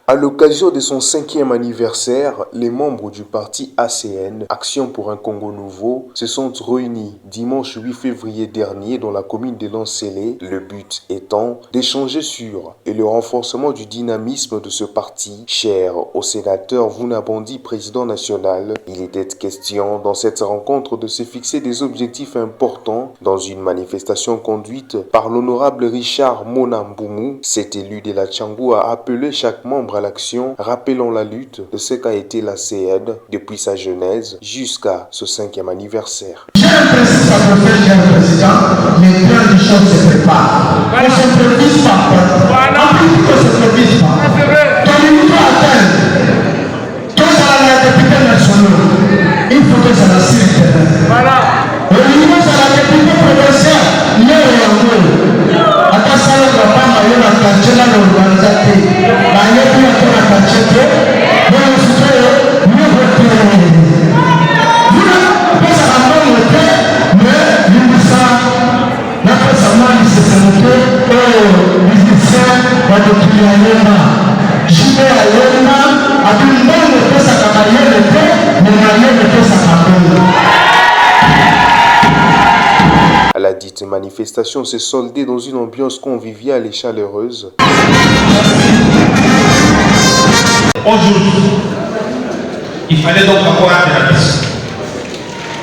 À l'occasion de son 5e anniversaire, les membres du parti ACN, Action pour un Congo Nouveau, se sont réunis dimanche 8 février dernier dans la commune de Lansele, le but étant d'échanger sur et le renforcement du dynamisme de ce parti, cher au sénateur Vunabandi, président national. Il était question dans cette rencontre de se fixer des objectifs importants dans une manifestation conduite par l'honorable Richard Monamboumou. Cet élu de la Tchangou a appelé chaque membre à l'action, rappelant la lutte de ce qu'a été la CN depuis sa genèse jusqu'à ce 5e anniversaire. J'ai l'impression que ça peut faire, cher président, mais plein de choses se préparent. On ne s'improvise pas. En plus qu'on ne s'improvise pas. Ton niveau atteint. Quand ça a la députée nationale, il faut que ça la suive. Voilà. Au niveau de la députée provinciale, il y a un peu. Attends, ça ne va pas m'aller à la quartier là, l'organisateur. La dite manifestation s'est soldée dans une ambiance conviviale et chaleureuse. Aujourd'hui, il fallait donc encore faire la mission.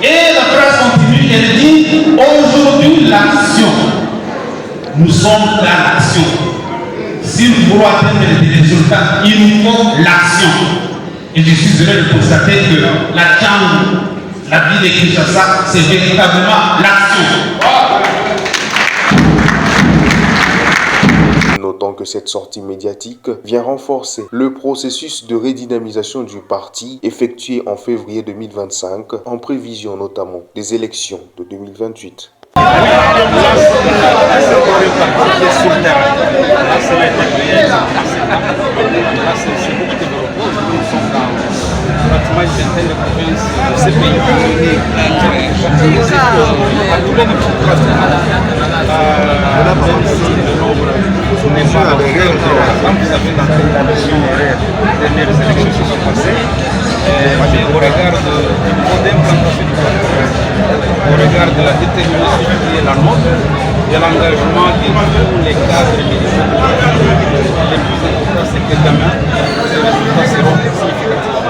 Et la phrase continue, elle dit, aujourd'hui l'action. Nous sommes dans l'action. Si nous voulons atteindre des résultats, il nous faut l'action. Et je suis heureux de constater que la Tchangou, la ville de Kinshasa, c'est véritablement l'action. Notons que cette sortie médiatique vient renforcer le processus de redynamisation du parti effectué en février 2025, en prévision notamment des élections de 2028. Au regard de la détermination qui est la nôtre et l'engagement de tous les cadres militaires, les plus importants c'est que demain, les résultats seront significatifs.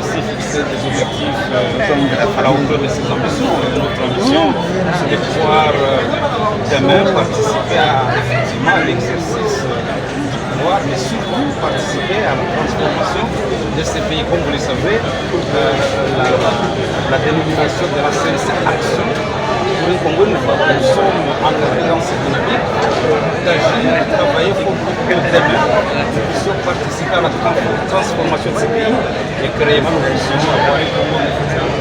C'est fixer des objectifs à la hauteur de ses ambitions. Notre ambition, c'est de pouvoir demain participer effectivement à l'exercice du pouvoir, mais surtout participer à la transformation de ces pays. Comme vous le savez, la dénomination de la CNC Action pour un Congo nouveau. Nous sommes engagés dans cette dynamique d'agir et de travailler pour que demain nous puissions participer à la transformation de ces pays et créer une solution à avoir un Congo nouveau.